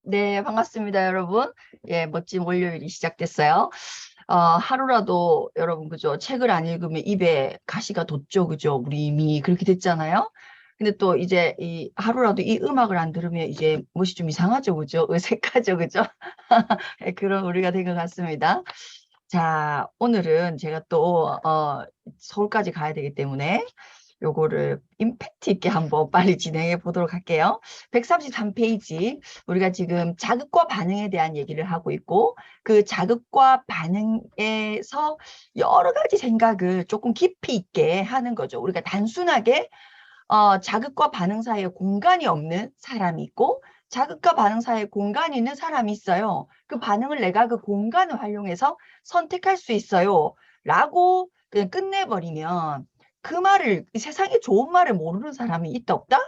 네, 반갑습니다, 여러분. 예, 멋진 월요일이 시작됐어요. 하루라도 여러분, 그죠? 책을 안 읽으면 입에 가시가 돋죠, 그죠? 우리 이미 그렇게 됐잖아요. 근데 또 이제 이 하루라도 이 음악을 안 들으면 이제 멋이 좀 이상하죠, 그죠? 어색하죠, 그죠? 예, 그런 우리가 된 것 같습니다. 자, 오늘은 제가 또, 서울까지 가야 되기 때문에 요거를 임팩트 있게 한번 빨리 진행해 보도록 할게요. 133페이지. 우리가 지금 자극과 반응에 대한 얘기를 하고 있고, 그 자극과 반응에서 여러 가지 생각을 조금 깊이 있게 하는 거죠. 우리가 단순하게 자극과 반응 사이에 공간이 없는 사람이 있고 자극과 반응 사이에 공간이 있는 사람이 있어요. 그 반응을 내가 그 공간을 활용해서 선택할 수 있어요. 라고 그냥 끝내버리면 그 말을 세상에 좋은 말을 모르는 사람이 있다 없다?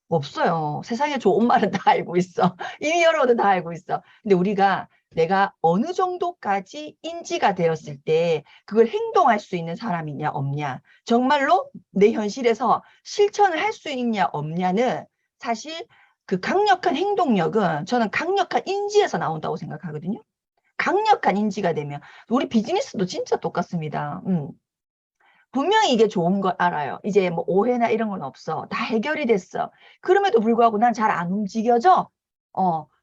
없어요. 세상에 좋은 말은 다 알고 있어. 이미 여러분은 다 알고 있어. 근데 우리가 내가 어느 정도까지 인지가 되었을 때 그걸 행동할 수 있는 사람이냐 없냐 정말로 내 현실에서 실천을 할 수 있냐 없냐는 사실 그 강력한 행동력은 저는 강력한 인지에서 나온다고 생각하거든요. 강력한 인지가 되면 우리 비즈니스도 진짜 똑같습니다. 분명히 이게 좋은 걸 알아요. 이제 뭐 오해나 이런 건 없어. 다 해결이 됐어. 그럼에도 불구하고 난 잘 안 움직여져.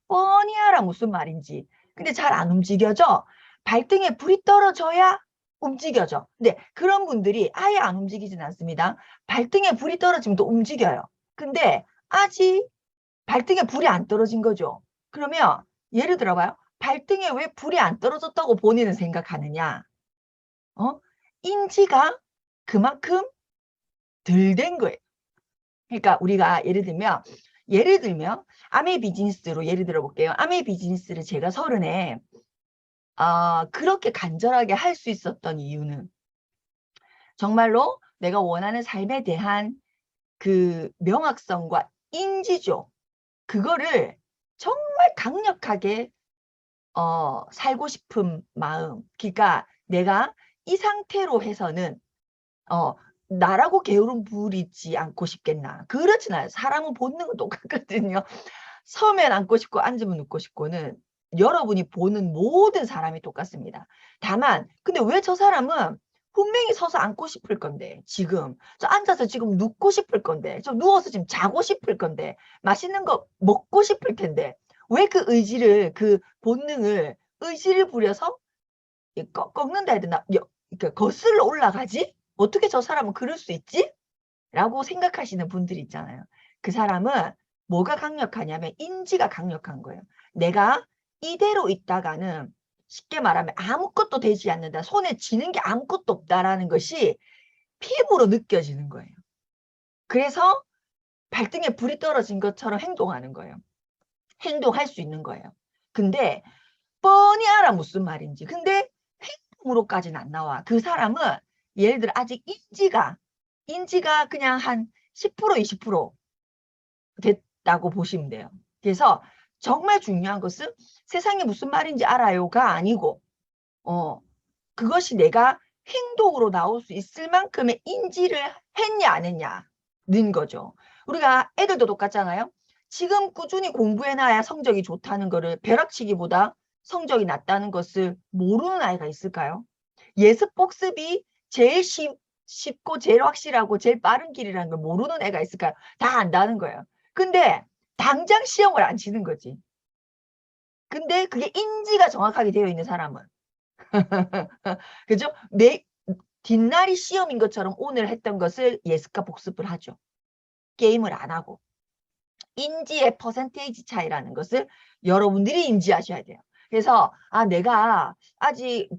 뻔히 알아 무슨 말인지. 근데 잘 안 움직여져. 발등에 불이 떨어져야 움직여져. 근데 그런 분들이 아예 안 움직이진 않습니다. 발등에 불이 떨어지면 또 움직여요. 근데 아직 발등에 불이 안 떨어진 거죠. 그러면 예를 들어봐요. 발등에 왜 불이 안 떨어졌다고 본인은 생각하느냐? 인지가 그만큼 덜 된 거예요. 그러니까 우리가 예를 들면 아메 비즈니스로 예를 들어 볼게요. 아메 비즈니스를 제가 30에 그렇게 간절하게 할 수 있었던 이유는 정말로 내가 원하는 삶에 대한 그 명확성과 인지죠. 그거를 정말 강력하게 살고 싶은 마음. 그러니까 내가 이 상태로 해서는 어, 나라고 게으름 부리지 않고 싶겠나. 그렇진 않아요. 사람은 본능은 똑같거든요. 서면 앉고 싶고 앉으면 눕고 싶고는 여러분이 보는 모든 사람이 똑같습니다. 다만 근데 왜 저 사람은 분명히 서서 앉고 싶을 건데 지금 저 앉아서 지금 눕고 싶을 건데 저 누워서 지금 자고 싶을 건데 맛있는 거 먹고 싶을 텐데 왜 그 의지를 그 본능을 의지를 부려서 꺾는다 해야 되나? 그러니까 거슬러 올라가지? 어떻게 저 사람은 그럴 수 있지? 라고 생각하시는 분들이 있잖아요. 그 사람은 뭐가 강력하냐면 인지가 강력한 거예요. 내가 이대로 있다가는 쉽게 말하면 아무것도 되지 않는다. 손에 쥐는 게 아무것도 없다라는 것이 피부로 느껴지는 거예요. 그래서 발등에 불이 떨어진 것처럼 행동하는 거예요. 행동할 수 있는 거예요. 근데 뻔히 알아 무슨 말인지. 근데 행동으로까지는 안 나와. 그 사람은 예를 들어 아직 인지가 그냥 한 10% 20% 됐다고 보시면 돼요. 그래서 정말 중요한 것은 세상에 무슨 말인지 알아요가 아니고 그것이 내가 행동으로 나올 수 있을 만큼의 인지를 했냐 안 했냐는 거죠. 우리가 애들도 똑같잖아요. 지금 꾸준히 공부해놔야 성적이 좋다는 거를 벼락치기보다 성적이 낮다는 것을 모르는 아이가 있을까요? 예습 복습이 제일 쉽고 제일 확실하고 제일 빠른 길이라는 걸 모르는 애가 있을까요? 다 안다는 거예요. 근데 당장 시험을 안 치는 거지. 근데 그게 인지가 정확하게 되어 있는 사람은 그죠? 뒷날이 시험인 것처럼 오늘 했던 것을 예습과 복습을 하죠. 게임을 안 하고. 인지의 퍼센테이지 차이라는 것을 여러분들이 인지하셔야 돼요. 그래서 내가 아직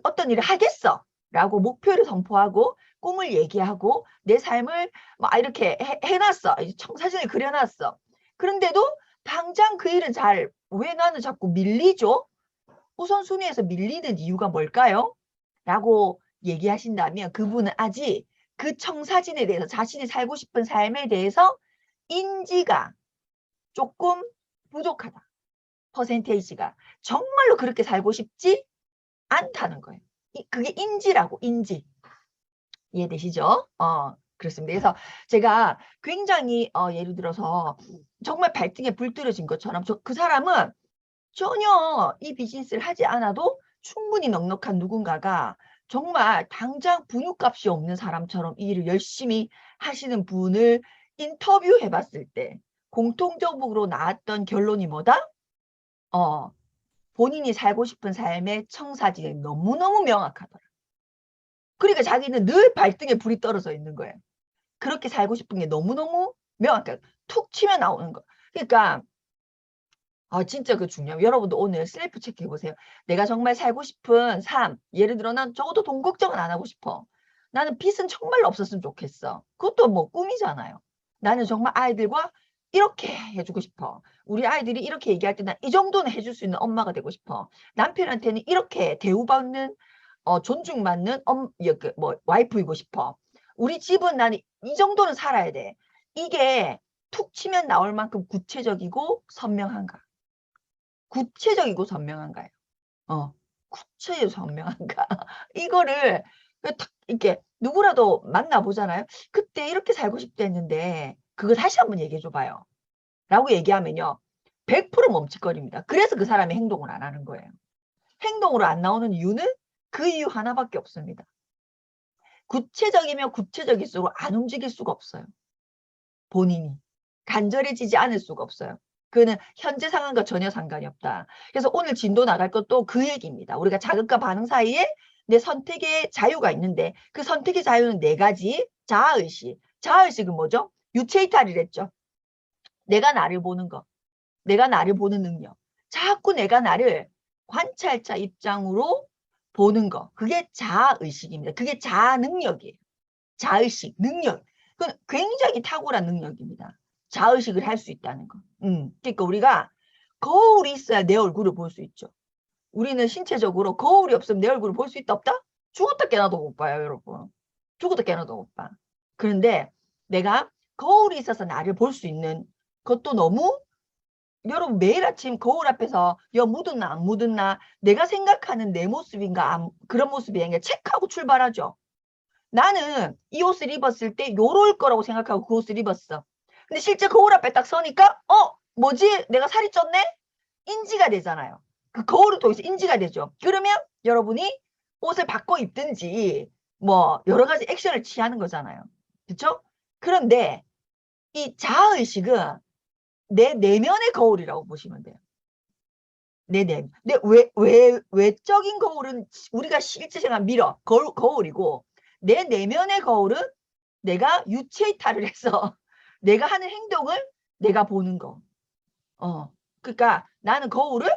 어떤 일을 하겠어 라고 목표를 선포하고 꿈을 얘기하고 내 삶을 막 이렇게 해놨어. 청사진을 그려놨어. 그런데도 당장 그 일은 왜 나는 자꾸 밀리죠? 우선순위에서 밀리는 이유가 뭘까요? 라고 얘기하신다면 그분은 아직 그 청사진에 대해서 자신이 살고 싶은 삶에 대해서 인지가 조금 부족하다. 퍼센테이지가. 정말로 그렇게 살고 싶지 않다는 거예요. 그게 인지라고, 인지. 이해되시죠? 그렇습니다. 그래서 제가 굉장히 예를 들어서 정말 발등에 불 떨어진 것처럼 그 사람은 전혀 이 비즈니스를 하지 않아도 충분히 넉넉한 누군가가 정말 당장 분유값이 없는 사람처럼 이 일을 열심히 하시는 분을 인터뷰해 봤을 때 공통적으로 나왔던 결론이 뭐다? 본인이 살고 싶은 삶의 청사진이 너무너무 명확하더라. 그러니까 자기는 늘 발등에 불이 떨어져 있는 거예요. 그렇게 살고 싶은 게 너무너무 명확하게 툭 치면 나오는 거. 그러니까 진짜 그 중요해요. 여러분도 오늘 셀프 체크해 보세요. 내가 정말 살고 싶은 삶. 예를 들어 난 적어도 돈 걱정은 안 하고 싶어. 나는 빚은 정말 없었으면 좋겠어. 그것도 뭐 꿈이잖아요. 나는 정말 아이들과 이렇게 해주고 싶어. 우리 아이들이 이렇게 얘기할 때 난 이 정도는 해줄 수 있는 엄마가 되고 싶어. 남편한테는 이렇게 대우받는 존중받는 와이프이고 싶어. 우리 집은 나는 이 정도는 살아야 돼. 이게 툭 치면 나올 만큼 구체적이고 선명한가. 구체적이고 선명한가요? 구체적이고 선명한가? 이거를 탁 이렇게 누구라도 만나보잖아요. 그때 이렇게 살고 싶다 했는데 그거 다시 한번 얘기해 줘봐요. 라고 얘기하면요. 100% 멈칫거립니다. 그래서 그 사람이 행동을 안 하는 거예요. 행동으로 안 나오는 이유는 그 이유 하나밖에 없습니다. 구체적이면 구체적일수록 안 움직일 수가 없어요. 본인이. 간절해지지 않을 수가 없어요. 그거는 현재 상황과 전혀 상관이 없다. 그래서 오늘 진도 나갈 것도 그 얘기입니다. 우리가 자극과 반응 사이에 내 선택의 자유가 있는데 그 선택의 자유는 4가지. 자아의식. 자아의식은 뭐죠? 유체이탈이랬죠. 내가 나를 보는 거. 내가 나를 보는 능력. 자꾸 내가 나를 관찰자 입장으로 보는 거. 그게 자아의식입니다. 그게 자아능력이에요. 자의식, 능력. 그건 굉장히 탁월한 능력입니다. 자의식을 할 수 있다는 거. 그러니까 우리가 거울이 있어야 내 얼굴을 볼 수 있죠. 우리는 신체적으로 거울이 없으면 내 얼굴을 볼 수 있다 없다? 죽었다 깨나도 못 봐요, 여러분. 죽었다 깨나도 못 봐. 그런데 내가 거울이 있어서 나를 볼 수 있는 것도 너무 여러분 매일 아침 거울 앞에서 묻었나 안 묻었나 내가 생각하는 내 모습인가 그런 모습이 아니라 체크하고 출발하죠. 나는 이 옷을 입었을 때 요럴 거라고 생각하고 그 옷을 입었어. 근데 실제 거울 앞에 딱 서니까 뭐지? 내가 살이 쪘네? 인지가 되잖아요. 그 거울을 통해서 인지가 되죠. 그러면 여러분이 옷을 바꿔 입든지 뭐 여러 가지 액션을 취하는 거잖아요. 그렇죠? 그런데 이 자아의식은 내 내면의 거울이라고 보시면 돼요. 내 외적인 거울은 우리가 실제 생각 미러, 거울이고 내 내면의 거울은 내가 유체이탈을 해서 내가 하는 행동을 내가 보는 거. 그러니까 나는 거울을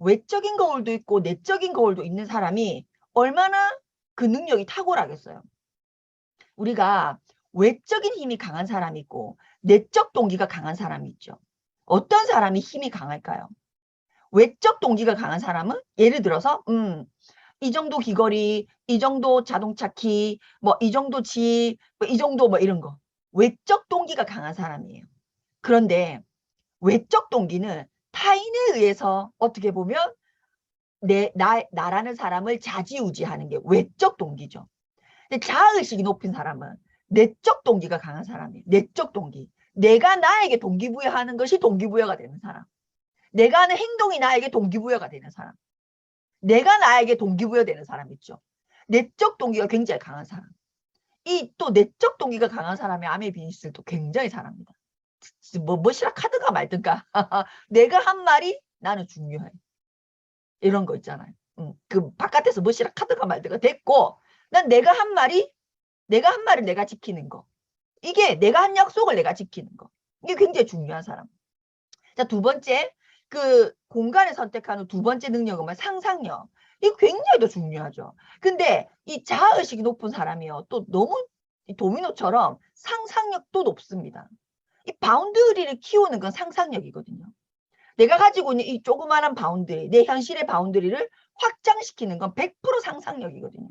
외적인 거울도 있고 내적인 거울도 있는 사람이 얼마나 그 능력이 탁월하겠어요. 우리가 외적인 힘이 강한 사람이 있고 내적 동기가 강한 사람이 있죠. 어떤 사람이 힘이 강할까요? 외적 동기가 강한 사람은 예를 들어서 이 정도 귀걸이, 이 정도 자동차 키, 뭐 이 정도 집, 이 정도 뭐 이런 거. 외적 동기가 강한 사람이에요. 그런데 외적 동기는 타인에 의해서 어떻게 보면 나라는 사람을 좌지우지하는 게 외적 동기죠. 근데 자아의식이 높은 사람은 내적 동기가 강한 사람이에요. 내적 동기. 내가 나에게 동기부여하는 것이 동기부여가 되는 사람. 내가 하는 행동이 나에게 동기부여가 되는 사람. 내가 나에게 동기부여되는 사람 있죠. 내적 동기가 굉장히 강한 사람. 이 또 내적 동기가 강한 사람의 아메 비즈니스를 굉장히 잘합니다. 뭐시라 카드가 말든가 내가 한 말이 나는 중요해. 이런 거 있잖아요. 그 바깥에서 뭐시라 카드가 말든가 됐고 난 내가 한 말을 내가 지키는 거. 이게 내가 한 약속을 내가 지키는 거. 이게 굉장히 중요한 사람. 자, 두 번째, 그 공간을 선택하는 두 번째 능력은 뭐 상상력. 이거 굉장히 더 중요하죠. 근데 이 자아의식이 높은 사람이요. 또 너무 도미노처럼 상상력도 높습니다. 이 바운드리를 키우는 건 상상력이거든요. 내가 가지고 있는 이 조그마한 바운드리, 내 현실의 바운드리를 확장시키는 건 100% 상상력이거든요.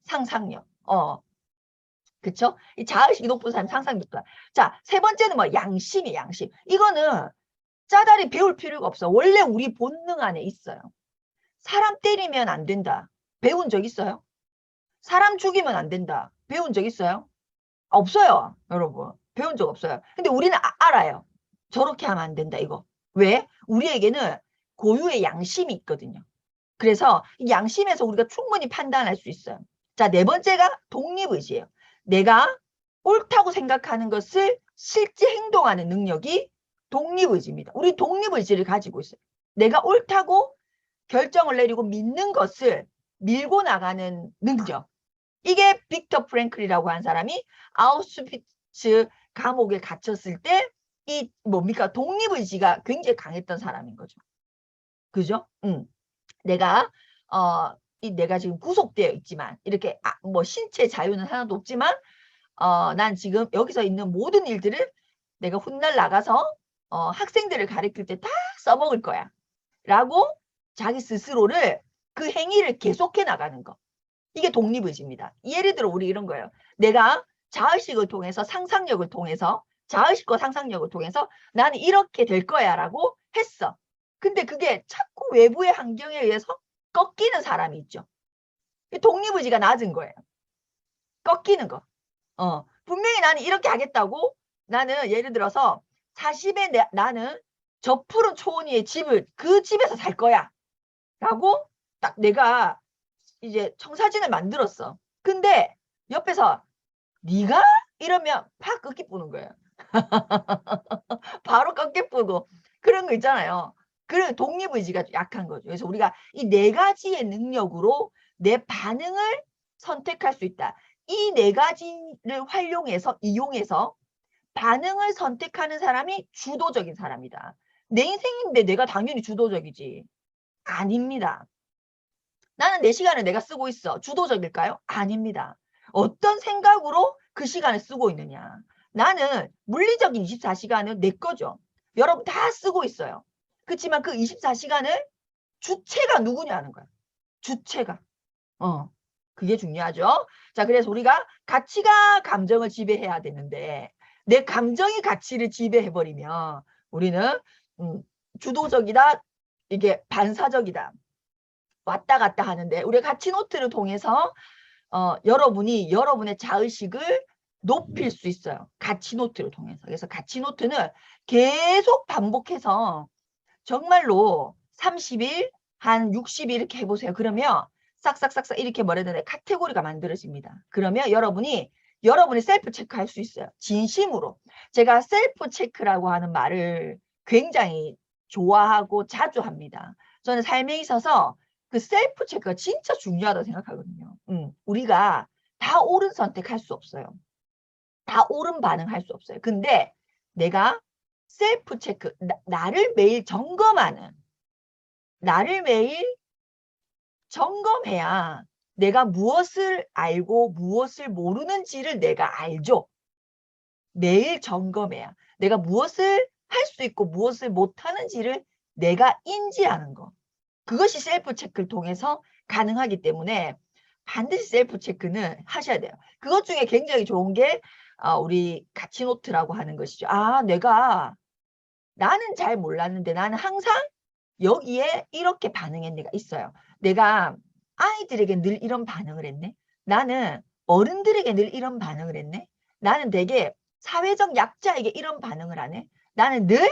상상력. 그쵸? 이 자아의식이 높은 사람 상상력 높다. 자, 세 번째는 뭐 양심이에요, 양심. 이거는 짜다리 배울 필요가 없어. 원래 우리 본능 안에 있어요. 사람 때리면 안 된다. 배운 적 있어요? 사람 죽이면 안 된다. 배운 적 있어요? 없어요, 여러분. 배운 적 없어요. 근데 우리는 알아요. 저렇게 하면 안 된다, 이거. 왜? 우리에게는 고유의 양심이 있거든요. 그래서 이 양심에서 우리가 충분히 판단할 수 있어요. 자, 네 번째가 독립의지예요. 내가 옳다고 생각하는 것을 실제 행동하는 능력이 독립의지입니다. 우리 독립의지를 가지고 있어요. 내가 옳다고 결정을 내리고 믿는 것을 밀고 나가는 능력. 이게 빅터 프랭클이라고 한 사람이 아우슈비츠 감옥에 갇혔을 때 이 뭡니까? 독립의지가 굉장히 강했던 사람인 거죠. 그죠? 내가 내가 지금 구속되어 있지만 이렇게 뭐 신체 자유는 하나도 없지만 난 지금 여기서 있는 모든 일들을 내가 훗날 나가서 학생들을 가르칠 때 다 써먹을 거야. 라고 자기 스스로를 그 행위를 계속해 나가는 거. 이게 독립의지입니다. 예를 들어 우리 이런 거예요. 내가 자의식을 통해서 상상력을 통해서 자의식과 상상력을 통해서 나는 이렇게 될 거야 라고 했어. 근데 그게 자꾸 외부의 환경에 의해서 꺾이는 사람이 있죠. 독립의지가 낮은 거예요. 꺾이는 거. 분명히 나는 이렇게 하겠다고 나는 예를 들어서 40에 나는 저 푸른 초원위의 집을 그 집에서 살 거야 라고 딱 내가 이제 청사진을 만들었어. 근데 옆에서 네가 이러면 팍 꺾기 뿌는 거예요. 바로 꺾기 뿌고 그런 거 있잖아요. 그런 독립의지가 약한 거죠. 그래서 우리가 이 네 가지의 능력으로 내 반응을 선택할 수 있다. 이 네 가지를 이용해서 반응을 선택하는 사람이 주도적인 사람이다. 내 인생인데 내가 당연히 주도적이지. 아닙니다. 나는 내 시간을 내가 쓰고 있어. 주도적일까요? 아닙니다. 어떤 생각으로 그 시간을 쓰고 있느냐. 나는 물리적인 24시간은 내 거죠. 여러분 다 쓰고 있어요. 그렇지만 그 24시간을 주체가 누구냐는 거야. 주체가. 그게 중요하죠. 자, 그래서 우리가 가치가 감정을 지배해야 되는데 내 감정이 가치를 지배해버리면 우리는 주도적이다. 이게 반사적이다. 왔다 갔다 하는데 우리가 가치노트를 통해서 여러분이 여러분의 자의식을 높일 수 있어요. 가치노트를 통해서. 그래서 가치노트는 계속 반복해서 정말로 30일, 한 60일 이렇게 해보세요. 그러면 싹싹싹싹 이렇게 뭐라든지 카테고리가 만들어집니다. 그러면 여러분이 여러분이 셀프 체크할 수 있어요. 진심으로. 제가 셀프 체크라고 하는 말을 굉장히 좋아하고 자주 합니다. 저는 삶에 있어서 그 셀프 체크가 진짜 중요하다고 생각하거든요. 우리가 다 옳은 선택할 수 없어요. 다 옳은 반응할 수 없어요. 근데 내가 셀프 체크, 나를 매일 점검해야 내가 무엇을 알고 무엇을 모르는지를 내가 알죠. 매일 점검해야 내가 무엇을 할 수 있고 무엇을 못하는지를 내가 인지하는 거. 그것이 셀프 체크를 통해서 가능하기 때문에 반드시 셀프 체크는 하셔야 돼요. 그것 중에 굉장히 좋은 게 우리 가치노트라고 하는 것이죠. 나는 잘 몰랐는데 나는 항상 여기에 이렇게 반응했네가 있어요. 내가 아이들에게 늘 이런 반응을 했네. 나는 어른들에게 늘 이런 반응을 했네. 나는 되게 사회적 약자에게 이런 반응을 하네. 나는 늘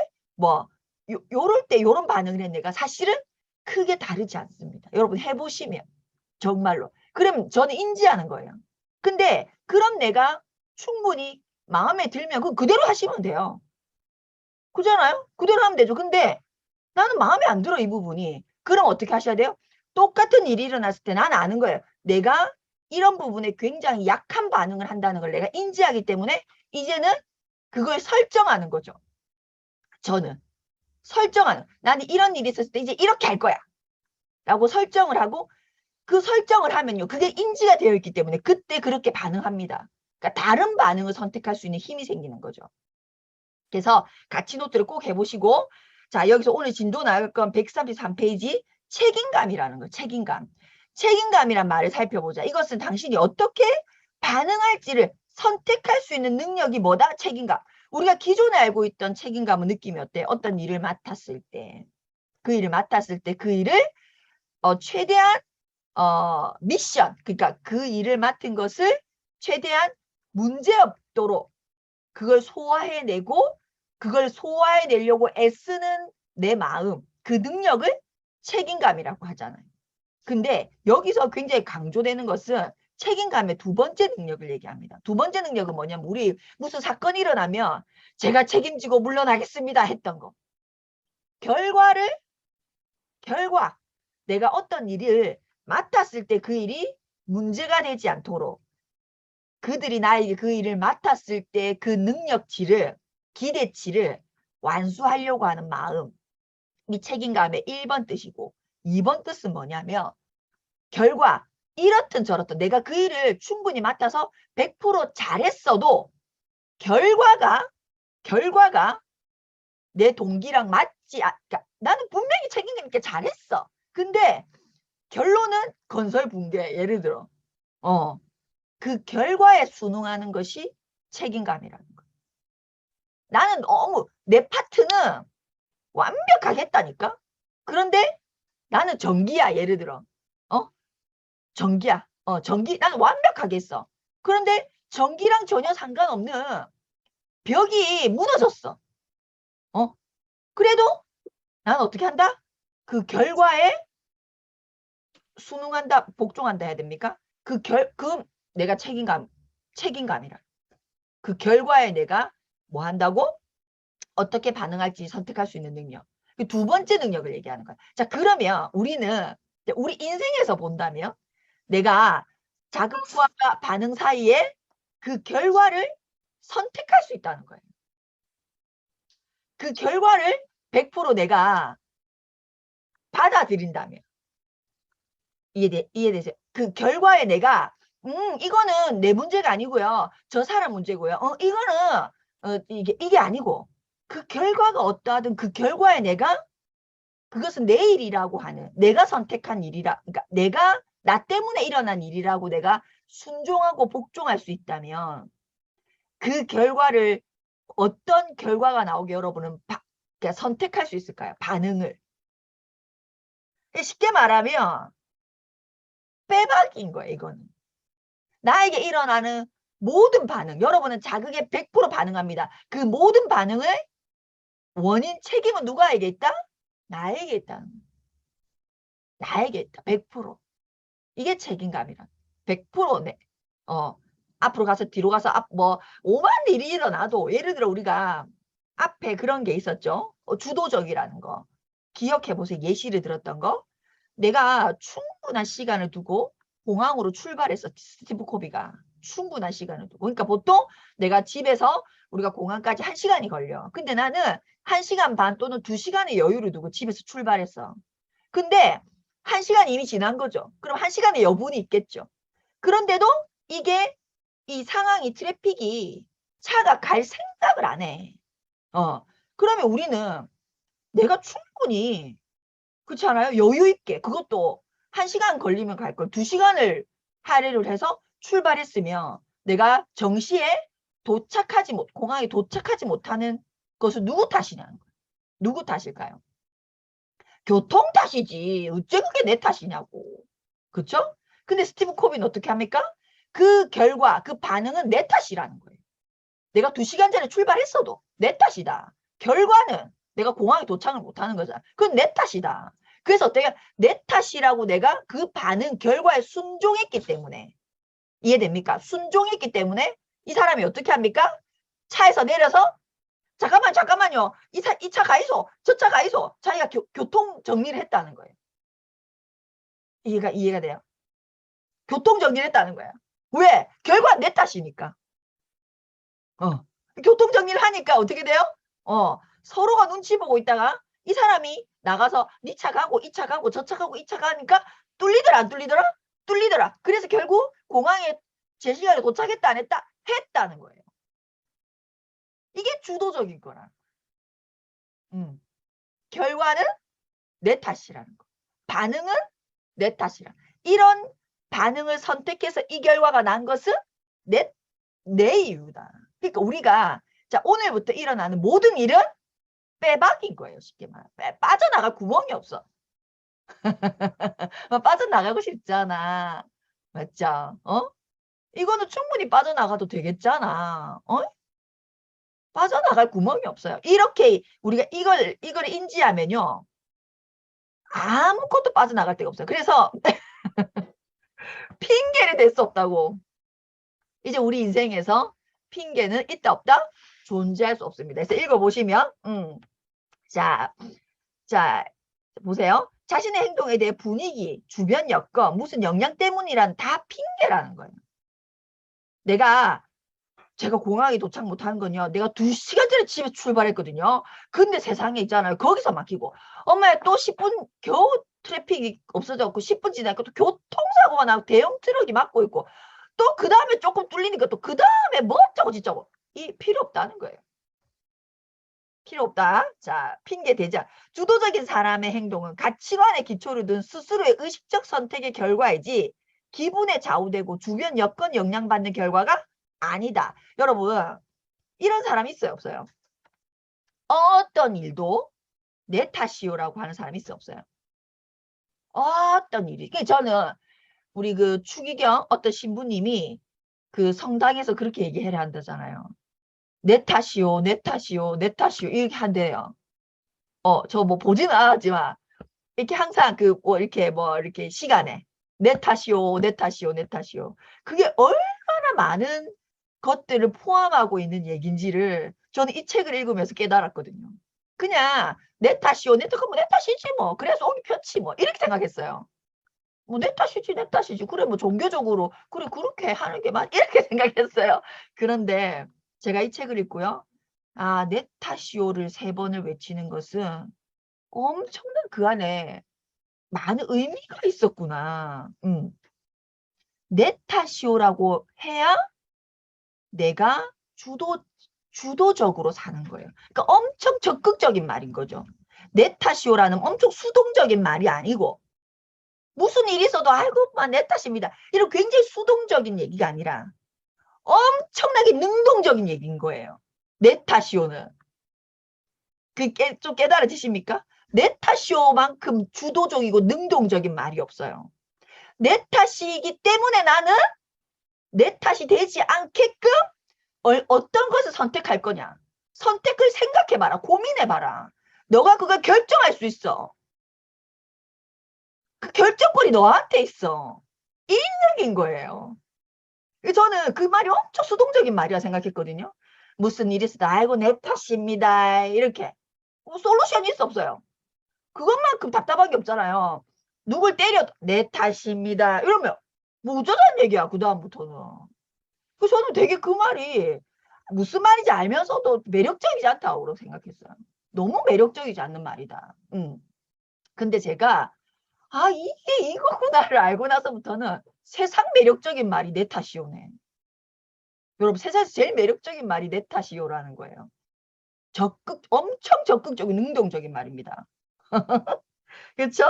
요럴 때 요런 반응을 했네가 사실은 크게 다르지 않습니다. 여러분 해보시면 정말로. 그럼 저는 인지하는 거예요. 근데 그럼 내가 충분히 마음에 들면 그대로 하시면 돼요. 그잖아요? 그대로 하면 되죠. 근데 나는 마음에 안 들어 이 부분이. 그럼 어떻게 하셔야 돼요? 똑같은 일이 일어났을 때 나는 아는 거예요. 내가 이런 부분에 굉장히 약한 반응을 한다는 걸 내가 인지하기 때문에 이제는 그걸 설정하는 거죠. 저는 나는 이런 일이 있었을 때 이제 이렇게 할 거야 라고 설정을 하고 그 설정을 하면요. 그게 인지가 되어 있기 때문에 그때 그렇게 반응합니다. 그러니까 다른 반응을 선택할 수 있는 힘이 생기는 거죠. 그래서 가치노트를 꼭 해보시고 자 여기서 오늘 진도 나올 건 133페이지 책임감이라는 거. 책임감이란 말을 살펴보자. 이것은 당신이 어떻게 반응할지를 선택할 수 있는 능력이 뭐다? 책임감. 우리가 기존에 알고 있던 책임감은 느낌이 어때? 어떤 일을 맡았을 때 그 일을 최대한 미션 그러니까 그 일을 맡은 것을 최대한 문제 없도록 그걸 소화해내고 그걸 소화해내려고 애쓰는 내 마음 그 능력을 책임감이라고 하잖아요. 근데 여기서 굉장히 강조되는 것은 책임감의 두 번째 능력을 얘기합니다. 두 번째 능력은 뭐냐면 우리 무슨 사건이 일어나면 제가 책임지고 물러나겠습니다 했던 거. 결과 내가 어떤 일을 맡았을 때 그 일이 문제가 되지 않도록 그들이 나에게 그 일을 맡았을 때 그 능력치를 기대치를 완수하려고 하는 마음 이 책임감의 1번 뜻이고 2번 뜻은 뭐냐면 결과 이렇든 저렇든 내가 그 일을 충분히 맡아서 100% 잘했어도 결과가 내 동기랑 맞지 그러니까 나는 분명히 책임감 있게 잘했어. 근데 결론은 건설 붕괴. 예를 들어 그 결과에 순응하는 것이 책임감이라는 거야. 나는 너무 내 파트는 완벽하게 했다니까. 그런데 나는 전기야. 예를 들어 전기야. 전기 나는 완벽하게 했어. 그런데 전기랑 전혀 상관없는 벽이 무너졌어. 그래도 나는 어떻게 한다? 그 결과에 순응한다, 복종한다 해야 됩니까? 그 내가 책임감이라. 그 결과에 내가 뭐 한다고? 어떻게 반응할지 선택할 수 있는 능력. 그 두 번째 능력을 얘기하는 거야. 자, 그러면 우리는 우리 인생에서 본다면 내가 자극과 반응 사이에 그 결과를 선택할 수 있다는 거예요. 그 결과를 100% 내가 받아들인다면 이해되세요? 그 결과에 내가 이거는 내 문제가 아니고요. 저 사람 문제고요. 이거는 이게 아니고 그 결과가 어떠하든 그 결과에 내가 그것은 내 일이라고 하는 내가 선택한 일이라 그러니까 나 때문에 일어난 일이라고 내가 순종하고 복종할 수 있다면 그 결과를 어떤 결과가 나오게 여러분은 그러니까 선택할 수 있을까요? 반응을. 쉽게 말하면 빼박인 거예요. 이거는. 나에게 일어나는 모든 반응. 여러분은 자극에 100% 반응합니다. 그 모든 반응을 원인 책임은 누가에게 있다? 나에게 있다. 나에게 있다. 100%. 이게 책임감이란. 100% 앞으로 가서 뒤로 가서 뭐 오만 일이 일어나도 예를 들어 우리가 앞에 그런 게 있었죠. 주도적이라는 거. 기억해 보세요. 예시를 들었던 거. 내가 충분한 시간을 두고 공항으로 출발했어. 스티브 코비가. 충분한 시간을 두고. 그러니까 보통 내가 집에서 우리가 공항까지 1시간이 걸려. 근데 나는 1시간 반 또는 2시간의 여유를 두고 집에서 출발했어. 근데 1시간이 이미 지난 거죠. 그럼 1시간의 여분이 있겠죠. 그런데도 이게 이 상황이 트래픽이 차가 갈 생각을 안 해. 그러면 우리는 내가 충분히 그렇지 않아요? 여유 있게 그것도 1시간 걸리면 갈 걸 2시간을 할애를 해서 출발했으면 내가 정시에 공항에 도착하지 못하는 것은 누구 탓이냐는 거예요. 누구 탓일까요? 교통 탓이지. 어째 그게 내 탓이냐고. 그렇죠? 근데 스티브 코비는 어떻게 합니까? 그 결과, 그 반응은 내 탓이라는 거예요. 내가 2시간 전에 출발했어도 내 탓이다. 결과는 내가 공항에 도착을 못하는 거잖아. 그건 내 탓이다. 그래서 내 탓이라고 내가 그 반응, 결과에 순종했기 때문에 이해됩니까? 순종했기 때문에 이 사람이 어떻게 합니까? 차에서 내려서 잠깐만요. 이 차 가이소. 저 차 가이소. 자기가 교통 정리를 했다는 거예요. 이해가 돼요? 교통 정리를 했다는 거야. 왜? 결과는 내 탓이니까. 교통 정리를 하니까 어떻게 돼요? 서로가 눈치 보고 있다가 이 사람이 나가서 니 차 가고 이 차 가고 저 차 가고 이 차 가니까 뚫리더라 안 뚫리더라? 뚫리더라. 그래서 결국 공항에 제 시간에 도착했다 안 했다? 했다는 거예요. 이게 주도적인 거라. 결과는 내 탓이라는 거. 반응은 내 탓이라. 이런 반응을 선택해서 이 결과가 난 것은 내 이유다. 그러니까 우리가 자 오늘부터 일어나는 모든 일은 빼박인 거예요. 쉽게 말하면. 빠져나갈 구멍이 없어. 빠져나가고 싶잖아. 맞죠? 이거는 충분히 빠져나가도 되겠잖아. 빠져나갈 구멍이 없어요. 이렇게 우리가 이걸 인지하면요. 아무것도 빠져나갈 데가 없어요. 그래서 핑계를 댈 수 없다고. 이제 우리 인생에서 핑계는 있다 없다? 존재할 수 없습니다. 그래서 읽어보시면 자 보세요. 자신의 행동에 대해 분위기, 주변 여건, 무슨 영향 때문이란 다 핑계라는 거예요. 제가 공항에 도착 못한 건요. 내가 2시간 전에 집에 출발했거든요. 근데 세상에 있잖아요. 거기서 막히고. 엄마야 또 10분 겨우 트래픽이 없어졌고 10분 지나니까 또 교통사고가 나고 대형 트럭이 막고 있고 또 그 다음에 조금 뚫리니까 또 그 다음에 뭐 어쩌고 저쩌고. 이 필요 없다는 거예요. 필요 없다. 자, 핑계 대자. 주도적인 사람의 행동은 가치관에 기초를 둔 스스로의 의식적 선택의 결과이지 기분에 좌우되고 주변 여건 영향받는 결과가 아니다. 여러분, 이런 사람 있어요, 없어요? 어떤 일도 내 탓이요라고 하는 사람이 있어요, 없어요? 어떤 일이. 저는 우리 그 추기경 어떤 신부님이 그 성당에서 그렇게 얘기해야 한다잖아요. 내 탓이요, 내 탓이요, 내 탓이요. 이렇게 한대요. 저 뭐 보지는 않았지만, 이렇게 항상 이렇게 시간에, 내 탓이요, 내 탓이요, 내 탓이요. 그게 얼마나 많은 것들을 포함하고 있는 얘기인지를 저는 이 책을 읽으면서 깨달았거든요. 그냥 내 탓이요, 내 탓이지 뭐. 그래서 오기 편치 뭐. 이렇게 생각했어요. 뭐 내 탓이지, 내 탓이지. 그래, 뭐 종교적으로, 그래, 그렇게 하는 게 이렇게 생각했어요. 그런데 제가 이 책을 읽고요. 아, 내 탓이요를 3번을 외치는 것은 엄청난 그 안에 많은 의미가 있었구나. 내 탓이요라고 해야 내가 주도적으로 사는 거예요. 그러니까 엄청 적극적인 말인 거죠. 내 탓이요라는 엄청 수동적인 말이 아니고 무슨 일이 있어도 아이고 내 탓입니다. 이런 굉장히 수동적인 얘기가 아니라 엄청나게 능동적인 얘기인 거예요. 내 탓이요는. 좀 깨달아지십니까? 내 탓이요만큼 주도적이고 능동적인 말이 없어요. 내 탓이기 때문에 나는 내 탓이 되지 않게끔 어떤 것을 선택할 거냐. 선택을 생각해봐라. 고민해봐라. 너가 그걸 결정할 수 있어. 그 결정권이 너한테 있어. 이 얘기인 거예요. 저는 그 말이 엄청 수동적인 말이라 생각했거든요. 무슨 일이 있어도 아이고 내 탓입니다. 이렇게. 솔루션이 있어 없어요? 그것만큼 답답한 게 없잖아요. 누굴 때려도 내 탓입니다. 이러면 무저한 얘기야. 그 다음부터는. 그래서 저는 되게 그 말이 무슨 말인지 알면서도 매력적이지 않다고 생각했어요. 너무 매력적이지 않는 말이다. 근데 제가 이게 이거구나를 알고 나서부터는 세상 매력적인 말이 내 탓이오네. 여러분 세상에서 제일 매력적인 말이 내 탓이요라는 거예요. 엄청 적극적인 능동적인 말입니다. 그렇죠?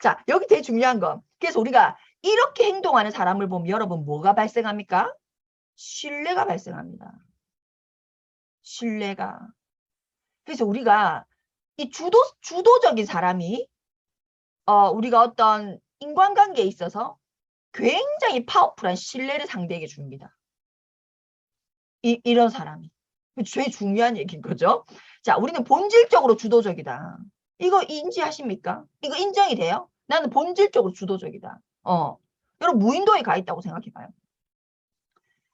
자, 여기 되게 중요한 거. 그래서 우리가 이렇게 행동하는 사람을 보면 여러분 뭐가 발생합니까? 신뢰가 발생합니다. 신뢰가. 그래서 우리가 이 주도적인 사람이 우리가 어떤 인간관계에 있어서 굉장히 파워풀한 신뢰를 상대에게 줍니다. 이런 사람이. 제일 중요한 얘기인 거죠. 자, 우리는 본질적으로 주도적이다. 이거 인지하십니까? 이거 인정이 돼요? 나는 본질적으로 주도적이다. 여러분 무인도에 가 있다고 생각해봐요.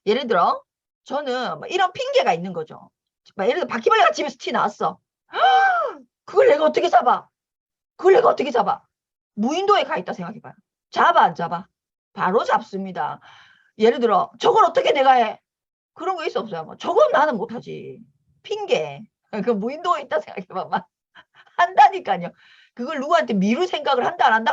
예를 들어 저는 이런 핑계가 있는 거죠. 예를 들어 바퀴벌레가 집에서 튀어나왔어. 그걸 내가 어떻게 잡아? 그걸 내가 어떻게 잡아? 무인도에 가 있다 생각해봐요. 잡아 안 잡아? 바로 잡습니다. 예를 들어 저걸 어떻게 내가 해? 그런 거 있어 없어요? 저건 나는 못하지. 핑계. 그 무인도에 있다 생각해봐. 한다니까요. 그걸 누구한테 미룰 생각을 한다 안 한다?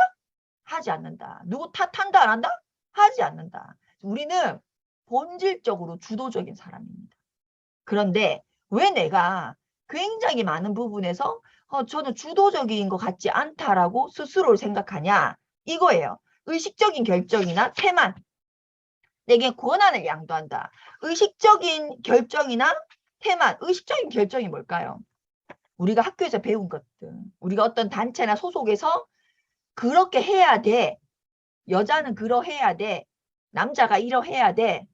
하지 않는다. 누구 탓한다 안 한다? 하지 않는다. 우리는 본질적으로 주도적인 사람입니다. 그런데 왜 내가 굉장히 많은 부분에서 저는 주도적인 것 같지 않다라고 스스로를 생각하냐? 이거예요. 의식적인 결정이나 태만. 내게 권한을 양도한다. 의식적인 결정이나 태만. 의식적인 결정이 뭘까요? 우리가 학교에서 배운 것들. 우리가 어떤 단체나 소속에서 그렇게 해야 돼. 여자는 그러해야 돼. 남자가 이러해야 돼.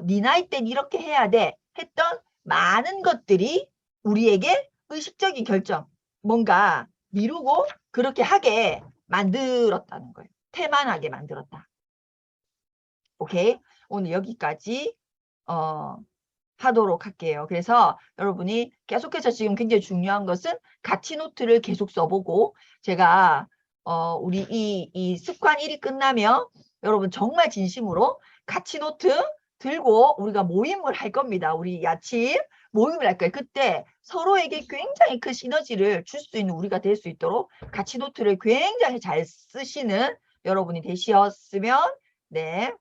네 나이 땐 이렇게 해야 돼. 했던 많은 것들이 우리에게 의식적인 결정, 뭔가 미루고 그렇게 하게 만들었다는 거예요. 태만하게 만들었다. 오케이? 오늘 여기까지 하도록 할게요. 그래서 여러분이 계속해서 지금 굉장히 중요한 것은 가치 노트를 계속 써보고 제가 우리 이 습관 1이 끝나면 여러분 정말 진심으로 가치 노트 들고 우리가 모임을 할 겁니다. 우리 아침 모임을 할 거예요. 그때 서로에게 굉장히 큰 시너지를 줄 수 있는 우리가 될 수 있도록 가치 노트를 굉장히 잘 쓰시는 여러분이 되셨으면 네.